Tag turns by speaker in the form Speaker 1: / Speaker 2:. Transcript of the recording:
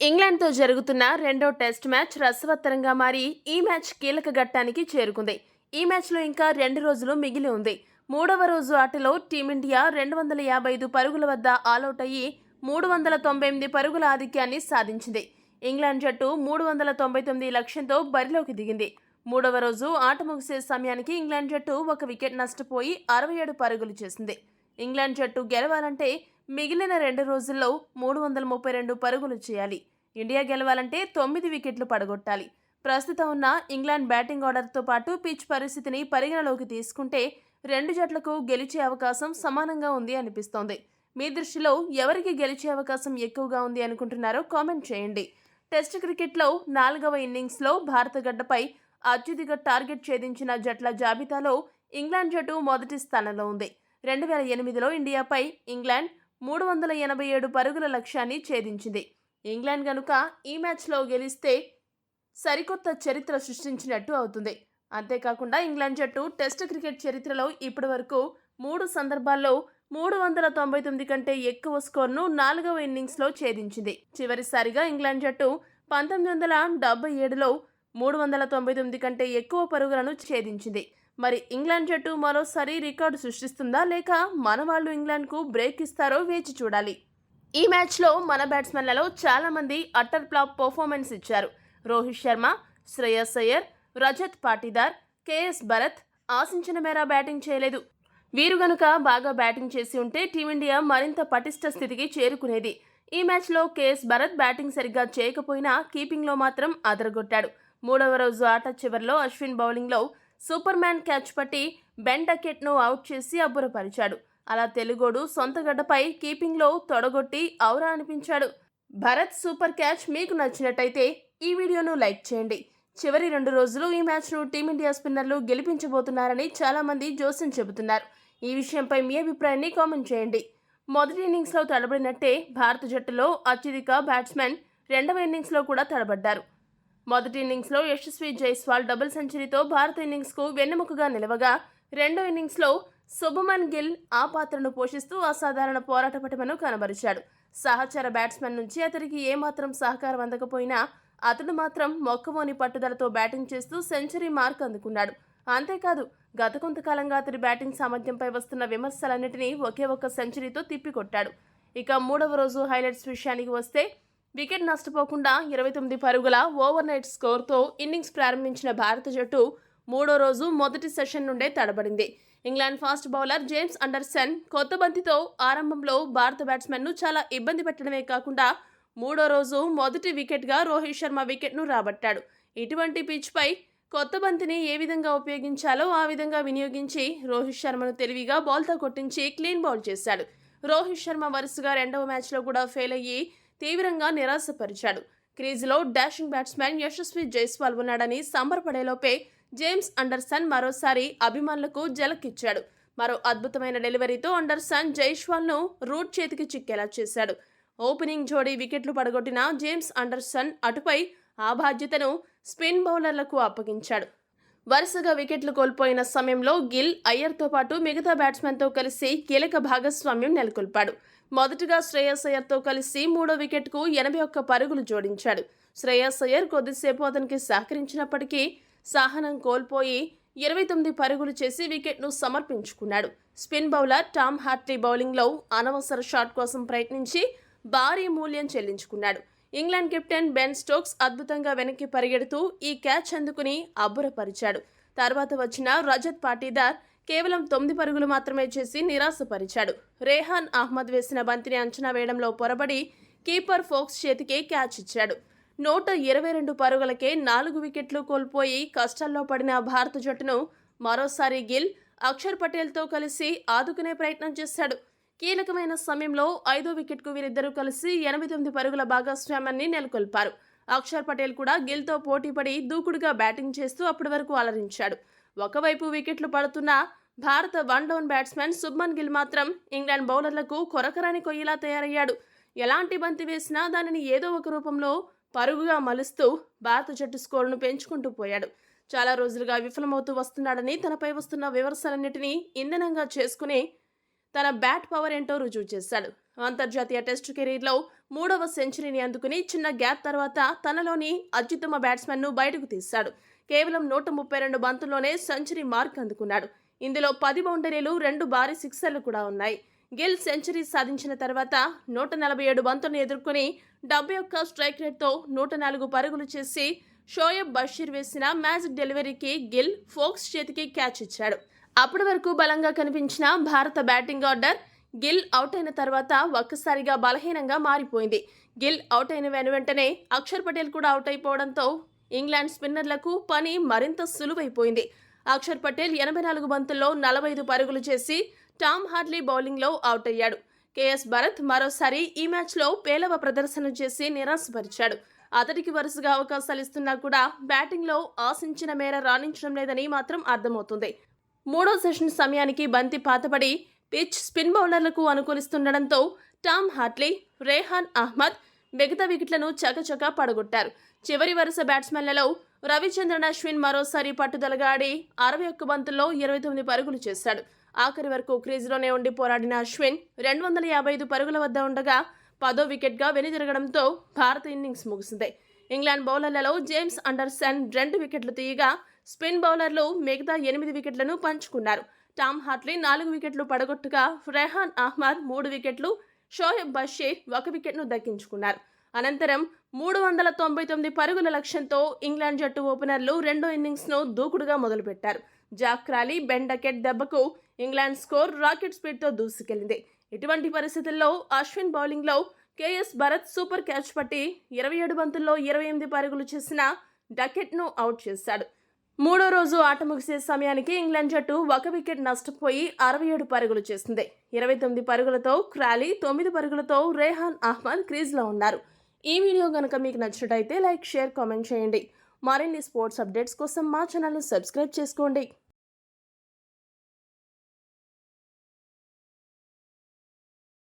Speaker 1: ఇంగ్లాండ్తో జరుగుతున్న రెండో test match రసవత్తరంగా మారి ఈ మ్యాచ్ కీలక ఘట్టానికి చేరుకుంది. ఈ మ్యాచ్లో ఇంకా 2 రోజులు మిగిలి ఉంది. మూడవ రోజు ఆటలో టీమిండియా 255 పరుగుల వద్ద ఆలౌట్ అయ్యి 398 పరుగుల ఆధిక్యాన్ని సాధించింది. ఇంగ్లాండ్ జట్టు 399 లక్ష్యంతో బరిలోకి దిగింది. మూడవ రోజు ఆట ముగిసే సమయానికి ఇంగ్లాండ్ జట్టు ఒక వికెట్ నష్టపోయి 67 పరుగులు చేసింది. ఇంగ్లాండ్ జట్టు గెలవాలంటే మిగిలిన 2 రోజుల్లో 332 పరుగులు చేయాలి. ఇండియా గెలవాలంటే 9 వికెట్లు పడగొట్టాలి. ప్రస్తుతం ఉన్న ఇంగ్లాండ్ బ్యాటింగ్ ఆర్డర్తో పాటు పిచ్ పరిస్థితిని పరిగణలోకి తీసుకుంటే 2 జట్లకు గెలిచే అవకాశం సమానంగా ఉంది అనిపిస్తోంది. మీ దృష్టిలో ఎవరికి గెలిచే అవకాశం ఎక్కువగా ఉంది అనుకుంటున్నారో కామెంట్ చేయండి. టెస్ట్ క్రికెట్లో 4వ ఇన్నింగ్స్లో భారత గడ్డపై అత్యధిక టార్గెట్ ఛేదించిన జట్ల జాబితాలో ఇంగ్లాండ్ జట్టు మొదటి స్థానంలో ఉంది. 2008లో ఇండియాపై ఇంగ్లాండ్ 387 పరుగుల లక్ష్యాన్ని ఛేదించింది. ఇంగ్లాండ్ గనుక ఈ మ్యాచ్లో గెలిస్తే సరికొత్త చరిత్ర సృష్టించినట్టు అవుతుంది. అంతేకాకుండా ఇంగ్లాండ్ జట్టు టెస్ట్ క్రికెట్ చరిత్రలో ఇప్పటివరకు 3 సందర్భాల్లో 399 కంటే ఎక్కువ స్కోర్ను 4వ ఇన్నింగ్స్లో ఛేదించింది. చివరిసారిగా ఇంగ్లాండ్ జట్టు 1977లో 399 కంటే ఎక్కువ పరుగులను ఛేదించింది. మరి ఇంగ్లాండ్ జట్టు మరోసారి రికార్డు సృష్టిస్తుందా లేక మనవాళ్లు ఇంగ్లాండ్కు బ్రేక్ ఇస్తారో వేచి చూడాలి. ఈ మ్యాచ్లో మన బ్యాట్స్మెన్లలో చాలామంది అట్టర్ ఫ్లాప్ పర్ఫార్మెన్స్ ఇచ్చారు. రోహిత్ శర్మ, శ్రేయస్ అయ్యర్, రజత్ పాటీదార్, కేఎస్ భరత్ ఆశించిన మేర బ్యాటింగ్ చేయలేదు. వీరు గనుక బాగా బ్యాటింగ్ చేసి ఉంటే టీమిండియా మరింత పటిష్ట స్థితికి చేరుకునేది. ఈ మ్యాచ్లో కేఎస్ భరత్ బ్యాటింగ్ సరిగ్గా చేయకపోయినా కీపింగ్లో మాత్రం అదరగొట్టాడు. మూడవ రోజు ఆట చివరిలో అశ్విన్ బౌలింగ్లో సూపర్ మ్యాన్ క్యాచ్ పట్టి బెన్ డకెట్ను అవుట్ చేసి అబ్బురపరిచాడు. అలా తెలుగోడు సొంత గడ్డపై కీపింగ్లో తొడగొట్టి ఔరా అనిపించాడు. భరత్ సూపర్ క్యాచ్ మీకు నచ్చినట్టయితే ఈ వీడియోను లైక్ చేయండి. చివరి 2 రోజులు ఈ మ్యాచ్ను టీమిండియా స్పిన్నర్లు గెలిపించబోతున్నారని చాలామంది జోస్యం చెబుతున్నారు. ఈ విషయంపై మీ అభిప్రాయాన్ని కామెంట్ చేయండి. మొదటి ఇన్నింగ్స్లో తడబడినట్టే భారత జట్టులో అత్యధిక బ్యాట్స్మెన్ 2వ ఇన్నింగ్స్లో కూడా తడబడ్డారు. మొదటి ఇన్నింగ్స్లో యశస్వి జైస్వాల్ డబుల్ సెంచరీతో భారత ఇన్నింగ్స్కు వెన్నెముకగా నిలవగా, 2వ ఇన్నింగ్స్లో శుభమన్ గిల్ ఆ పాత్రను పోషిస్తూ అసాధారణ పోరాట పటిమను కనబరిచాడు. సహచర బ్యాట్స్మెన్ నుంచి అతనికి ఏమాత్రం సహకారం అందకపోయినా అతడు మాత్రం మొక్కవోని పట్టుదలతో బ్యాటింగ్ చేస్తూ సెంచరీ మార్క్ అందుకున్నాడు. అంతేకాదు, గత కొంతకాలంగా అతడి బ్యాటింగ్ సామర్థ్యంపై వస్తున్న విమర్శలన్నింటినీ ఒకే ఒక్క సెంచరీతో తిప్పికొట్టాడు. ఇక 3వ రోజు హైలైట్స్ విషయానికి వస్తే వికెట్ నష్టపోకుండా 29 పరుగుల ఓవర్ నైట్ స్కోర్తో ఇన్నింగ్స్ ప్రారంభించిన భారత జట్టు 3వ రోజు మొదటి సెషన్ నుండే తడబడింది. England fast bowler James Anderson కొత్త బంతితో ఆరంభంలో భారత బ్యాట్స్మెన్ను చాలా ఇబ్బంది పెట్టడమే కాకుండా 3వ రోజు మొదటి వికెట్గా రోహిత్ శర్మ వికెట్ను రాబట్టాడు. ఇటువంటి పిచ్పై కొత్త బంతిని ఏ విధంగా ఉపయోగించాలో ఆ విధంగా వినియోగించి రోహిత్ శర్మను తెలివిగా బాల్తో కొట్టించి క్లీన్ బౌల్ చేశాడు. రోహిత్ శర్మ వరుసగా 2వ మ్యాచ్లో కూడా ఫెయిల్ అయ్యి తీవ్రంగా నిరాశపరిచాడు. క్రీజులో డాషింగ్ బ్యాట్స్మెన్ యశస్వి జైస్వాల్ ఉన్నాడని సంబరపడేలోపే జేమ్స్ అండర్సన్ మరోసారి అభిమానులకు జలకిచ్చాడు. మరో అద్భుతమైన డెలివరీతో అండర్సన్ జైస్వాల్ను రూట్ చేతికి చిక్కేలా చేశాడు. ఓపెనింగ్ జోడీ వికెట్లు పడగొట్టిన జేమ్స్ అండర్సన్ అటుపై ఆ బాధ్యతను స్పిన్ బౌలర్లకు అప్పగించాడు. వరుసగా వికెట్లు కోల్పోయిన సమయంలో గిల్, అయ్యర్తో పాటు మిగతా బ్యాట్స్మెన్తో కలిసి కీలక భాగస్వామ్యం నెలకొల్పాడు. మొదటగా శ్రేయస్ అయ్యర్తో కలిసి 3వ వికెట్కు 81 పరుగులు జోడించాడు. శ్రేయస్ అయ్యర్ కొద్దిసేపు అతనికి సహకరించినప్పటికీ సహనం కోల్పోయి 29 పరుగులు చేసి వికెట్ను సమర్పించుకున్నాడు. స్పిన్ బౌలర్ టామ్ హార్ట్లీ బౌలింగ్లో అనవసర షాట్ కోసం ప్రయత్నించి భారీ మూల్యం చెల్లించుకున్నాడు. ఇంగ్లాండ్ కెప్టెన్ బెన్ స్టోక్స్ అద్భుతంగా వెనక్కి పరిగెడుతూ ఈ క్యాచ్ అందుకుని అబ్బురపరిచాడు. తర్వాత వచ్చిన రజత్ పాటీదార్ కేవలం 9 పరుగులు మాత్రమే చేసి నిరాశపరిచాడు. రేహాన్ అహ్మద్ వేసిన బంతిని అంచనా వేయడంలో పొరబడి కీపర్ ఫోక్స్ చేతికే క్యాచ్ ఇచ్చాడు. 122 పరుగులకే 4 వికెట్లు కోల్పోయి కష్టాల్లో పడిన భారత జట్టును మరోసారి గిల్, అక్షర్ పటేల్తో కలిసి ఆదుకునే ప్రయత్నం చేశాడు. కీలకమైన సమయంలో 5వ వికెట్కు వీరిద్దరూ కలిసి 89 పరుగుల భాగస్వామ్యాన్ని నెలకొల్పారు. అక్షర్ పటేల్ కూడా గిల్తో పోటీపడి దూకుడుగా బ్యాటింగ్ చేస్తూ అప్పటి వరకు అలరించాడు. ఒకవైపు వికెట్లు పడుతున్న భారత one down batsmen Shubman Gill మాత్రం ఇంగ్లాండ్ బౌలర్లకు కొరకరాని కొయ్యలా తయారయ్యాడు. ఎలాంటి బంతి వేసినా దానిని ఏదో ఒక రూపంలో పరుగుగా మలుస్తూ భారత జట్టు స్కోరును పెంచుకుంటూ పోయాడు. చాలా రోజులుగా విఫలమవుతూ వస్తున్నాడని, తనపై వస్తున్న విమర్శలన్నిటినీ ఇంధనంగా చేసుకుని తన బ్యాట్ పవర్ ఏంటో రుజువు చేశాడు. అంతర్జాతీయ టెస్టు కెరీర్లో 3వ సెంచరీని అందుకుని చిన్న గ్యాప్ తర్వాత తనలోని అత్యుత్తమ బ్యాట్స్మెన్ను బయటకు తీశాడు. కేవలం 132 బంతుల్లోనే సెంచరీ మార్క్ అందుకున్నాడు. ఇందులో 10 బౌండరీలు, 2 భారీ సిక్సర్లు కూడా ఉన్నాయి. గిల్ సెంచరీ సాధించిన తర్వాత 147 బంతులను ఎదుర్కొని 71 స్ట్రైక్ రేట్తో 104 పరుగులు చేసి షోయబ్ బషీర్ వేసిన మ్యాజిక్ డెలివరీకి గిల్ ఫోక్స్ చేతికి క్యాచ్ ఇచ్చాడు. అప్పటి వరకు బలంగా కనిపించిన భారత బ్యాటింగ్ ఆర్డర్ గిల్ అవుట్ అయిన తర్వాత ఒక్కసారిగా బలహీనంగా మారిపోయింది. గిల్ అవుట్ అయిన వెంటనే అక్షర్ పటేల్ కూడా అవుట్ అయిపోవడంతో ఇంగ్లాండ్ స్పిన్నర్లకు పని మరింత సులువైపోయింది. అక్షర్ పటేల్ 84 బంతుల్లో 45 పరుగులు చేసి టామ్ హార్లీ బౌలింగ్లో అవుట్ అయ్యాడు. కేఎస్ భరత్ మరోసారి ఈ మ్యాచ్లో పేలవ ప్రదర్శన చేసి నిరాశపరిచాడు. అతడికి వరుసగా అవకాశాలు ఇస్తున్నా కూడా బ్యాటింగ్లో ఆశించిన మేర రాణించడం లేదని మాత్రం అర్థమవుతుంది. 3వ సెషన్ సమయానికి బంతి పాతపడి పిచ్ స్పిన్ బౌలర్లకు అనుకూలిస్తుండటంతో టామ్ హార్లీ, రేహాన్ అహ్మద్ మిగతా వికెట్లను చకచకా పడగొట్టారు. చివరి వరుస బ్యాట్స్మెన్లలో రవిచంద్రన్ అశ్విన్ మరోసారి పట్టుదలగా ఆడి 61 బంతుల్లో 29 పరుగులు చేశాడు. ఆఖరి వరకు క్రీజులోనే ఉండి పోరాడిన అశ్విన్ 255 పరుగుల వద్ద ఉండగా 10వ వికెట్గా వెనుదిరగడంతో భారత ఇన్నింగ్స్ ముగిసింది. ఇంగ్లాండ్ బౌలర్లలో జేమ్స్ అండర్సన్ 2 వికెట్లు తీయగా స్పిన్ బౌలర్లు మిగతా 8 వికెట్లను పంచుకున్నారు. టామ్ హార్లీ 4 వికెట్లు పడగొట్టగా రెహాన్ అహ్మద్ 3 వికెట్లు, షోయబ్ బషీర్ 1 వికెట్ను దక్కించుకున్నారు. అనంతరం 399 పరుగుల లక్ష్యంతో ఇంగ్లాండ్ జట్టు ఓపెనర్లు రెండో ఇన్నింగ్స్ను దూకుడుగా మొదలుపెట్టారు. జాక్ క్రాలీ, బెన్ డకెట్ దెబ్బకు ఇంగ్లాండ్ స్కోర్ రాకెట్ స్పీడ్తో దూసుకెళ్లింది. ఇటువంటి పరిస్థితుల్లో అశ్విన్ బౌలింగ్లో కేఎస్ భరత్ సూపర్ క్యాచ్ పట్టి 27 బంతుల్లో 28 పరుగులు చేసిన డకెట్ను అవుట్ చేశాడు. 3వ రోజు ఆట ముగిసే సమయానికి ఇంగ్లాండ్ జట్టు 1 వికెట్ నష్టపోయి 67 పరుగులు చేసింది. 29 పరుగులతో క్రాలీ, 9 పరుగులతో రేహాన్ అహ్మద్ క్రీజ్లో ఉన్నారు. ఈ వీడియో కనుక మీకు నచ్చినట్టయితే లైక్, షేర్, కామెంట్ చేయండి. మరిన్ని స్పోర్ట్స్ అప్డేట్స్ కోసం మా ఛానల్ను సబ్స్క్రైబ్ చేసుకోండి.